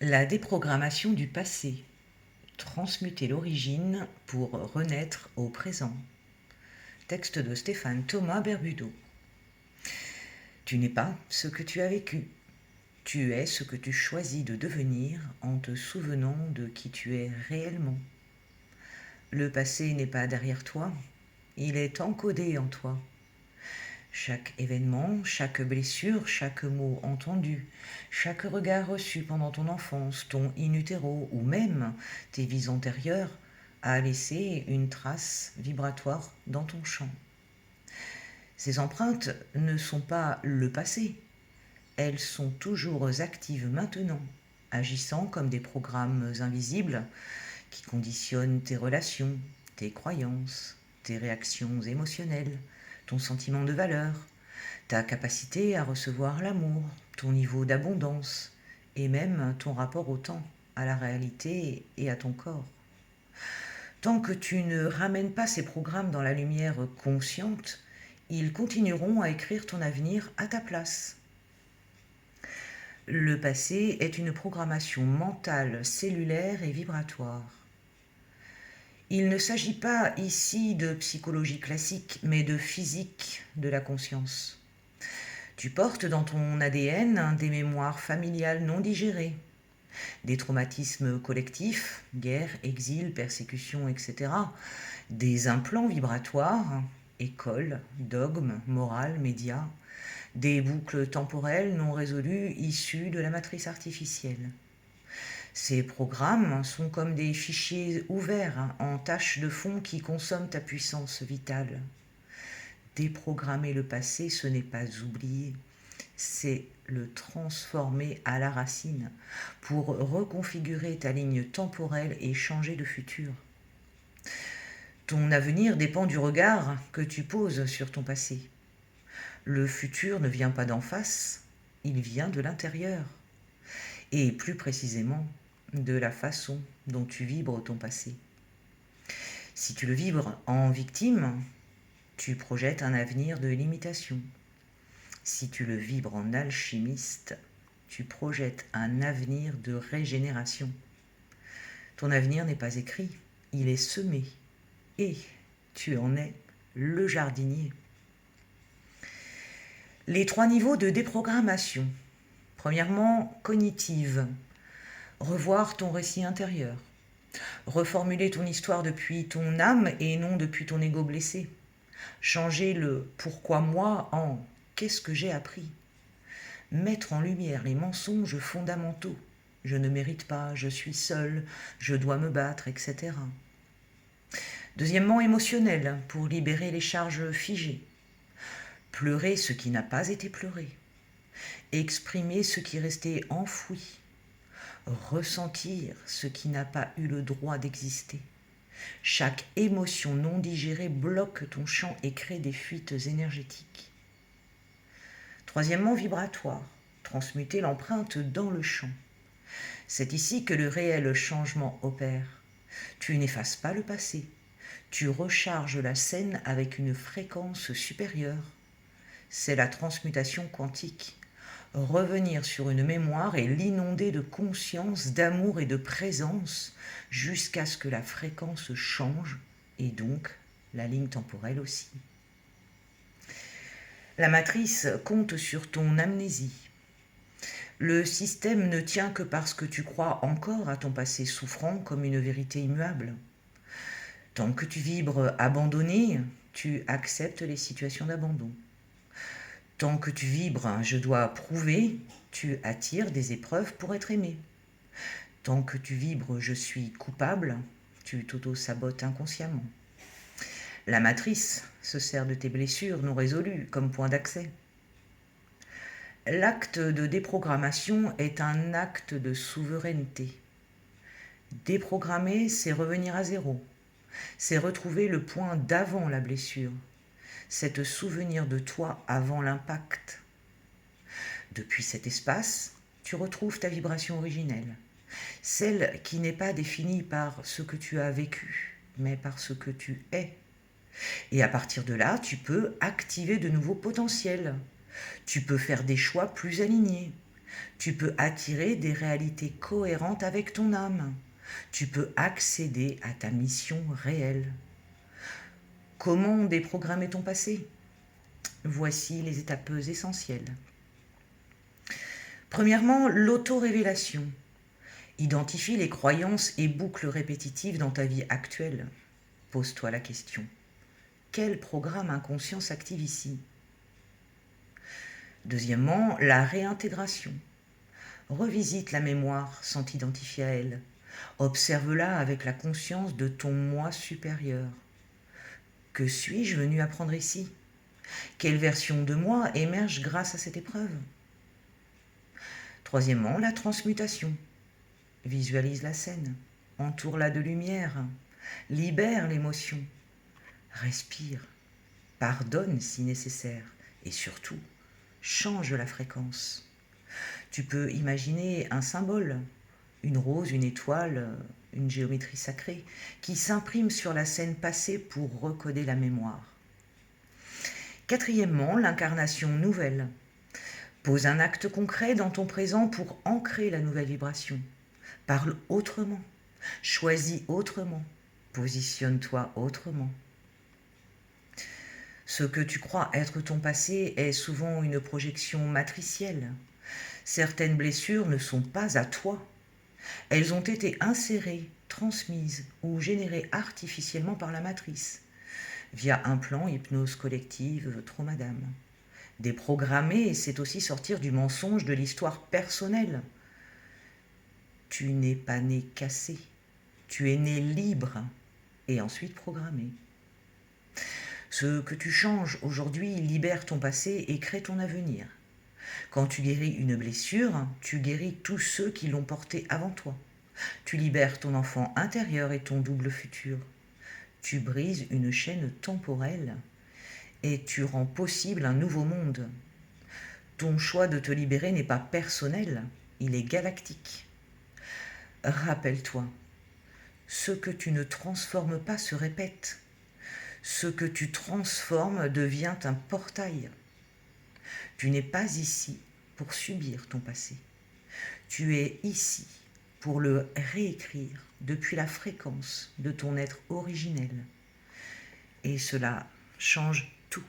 La déprogrammation du passé. Transmuter l'origine pour renaître au présent. Texte de Stéphane Thomas Berbudo. Tu n'es pas ce que tu as vécu. Tu es ce que tu choisis de devenir en te souvenant de qui tu es réellement. Le passé n'est pas derrière toi, il est encodé en toi. Chaque événement, chaque blessure, chaque mot entendu, chaque regard reçu pendant ton enfance, ton in utero ou même tes vies antérieures a laissé une trace vibratoire dans ton champ. Ces empreintes ne sont pas le passé, elles sont toujours actives maintenant, agissant comme des programmes invisibles qui conditionnent tes relations, tes croyances, tes réactions émotionnelles, ton sentiment de valeur, ta capacité à recevoir l'amour, ton niveau d'abondance et même ton rapport au temps, à la réalité et à ton corps. Tant que tu ne ramènes pas ces programmes dans la lumière consciente, ils continueront à écrire ton avenir à ta place. Le passé est une programmation mentale, cellulaire et vibratoire. Il ne s'agit pas ici de psychologie classique, mais de physique de la conscience. Tu portes dans ton ADN des mémoires familiales non digérées, des traumatismes collectifs, guerre, exil, persécution, etc., des implants vibratoires, école, dogmes, morale, médias, des boucles temporelles non résolues issues de la matrice artificielle. Ces programmes sont comme des fichiers ouverts en tâches de fond qui consomment ta puissance vitale. Déprogrammer le passé, ce n'est pas oublier, c'est le transformer à la racine pour reconfigurer ta ligne temporelle et changer de futur. Ton avenir dépend du regard que tu poses sur ton passé. Le futur ne vient pas d'en face, il vient de l'intérieur. Et plus précisément, de la façon dont tu vibres ton passé. Si tu le vibres en victime, tu projettes un avenir de limitation. Si tu le vibres en alchimiste, tu projettes un avenir de régénération. Ton avenir n'est pas écrit, il est semé. Et tu en es le jardinier. Les 3 niveaux de déprogrammation. Premièrement, cognitive. Revoir ton récit intérieur. Reformuler ton histoire depuis ton âme et non depuis ton ego blessé. Changer le pourquoi moi en qu'est-ce que j'ai appris. Mettre en lumière les mensonges fondamentaux. Je ne mérite pas, je suis seul, je dois me battre, etc. Deuxièmement, émotionnel, pour libérer les charges figées. Pleurer ce qui n'a pas été pleuré. Exprimer ce qui restait enfoui. Ressentir ce qui n'a pas eu le droit d'exister. Chaque émotion non digérée bloque ton champ et crée des fuites énergétiques. Troisièmement, vibratoire, transmuter l'empreinte dans le champ. C'est ici que le réel changement opère. Tu n'effaces pas le passé, tu recharges la scène avec une fréquence supérieure. C'est la transmutation quantique. Revenir sur une mémoire et l'inonder de conscience, d'amour et de présence jusqu'à ce que la fréquence change et donc la ligne temporelle aussi. La matrice compte sur ton amnésie. Le système ne tient que parce que tu crois encore à ton passé souffrant comme une vérité immuable. Tant que tu vibres abandonné, tu acceptes les situations d'abandon. Tant que tu vibres je dois prouver, tu attires des épreuves pour être aimé. Tant que tu vibres je suis coupable, tu t'auto-sabotes inconsciemment. La matrice se sert de tes blessures non résolues comme point d'accès. L'acte de déprogrammation est un acte de souveraineté. Déprogrammer, c'est revenir à zéro. C'est retrouver le point d'avant la blessure. C'est te souvenir de toi avant l'impact. Depuis cet espace, tu retrouves ta vibration originelle, celle qui n'est pas définie par ce que tu as vécu, mais par ce que tu es. Et à partir de là, tu peux activer de nouveaux potentiels. Tu peux faire des choix plus alignés. Tu peux attirer des réalités cohérentes avec ton âme. Tu peux accéder à ta mission réelle. Comment déprogrammer ton passé? Voici les étapes essentielles. Premièrement, l'auto-révélation. Identifie les croyances et boucles répétitives dans ta vie actuelle. Pose-toi la question. Quel programme inconscient s'active ici? Deuxièmement, la réintégration. Revisite la mémoire sans t'identifier à elle. Observe-la avec la conscience de ton moi supérieur. Que suis-je venu apprendre ici? Quelle version de moi émerge grâce à cette épreuve? Troisièmement, la transmutation. Visualise la scène, entoure-la de lumière, libère l'émotion, respire, pardonne si nécessaire et surtout, change la fréquence. Tu peux imaginer un symbole, une rose, une étoile, une géométrie sacrée, qui s'imprime sur la scène passée pour recoder la mémoire. Quatrièmement, l'incarnation nouvelle. Pose un acte concret dans ton présent pour ancrer la nouvelle vibration. Parle autrement, choisis autrement, positionne-toi autrement. Ce que tu crois être ton passé est souvent une projection matricielle. Certaines blessures ne sont pas à toi. Elles ont été insérées, transmises ou générées artificiellement par la matrice, via un plan hypnose collective Traumadame. Déprogrammer, c'est aussi sortir du mensonge de l'histoire personnelle. Tu n'es pas né cassé, tu es né libre et ensuite programmé. Ce que tu changes aujourd'hui libère ton passé et crée ton avenir. Quand tu guéris une blessure, tu guéris tous ceux qui l'ont portée avant toi. Tu libères ton enfant intérieur et ton double futur. Tu brises une chaîne temporelle et tu rends possible un nouveau monde. Ton choix de te libérer n'est pas personnel, il est galactique. Rappelle-toi, ce que tu ne transformes pas se répète. Ce que tu transformes devient un portail. Tu n'es pas ici pour subir ton passé. Tu es ici pour le réécrire depuis la fréquence de ton être originel. Et cela change tout.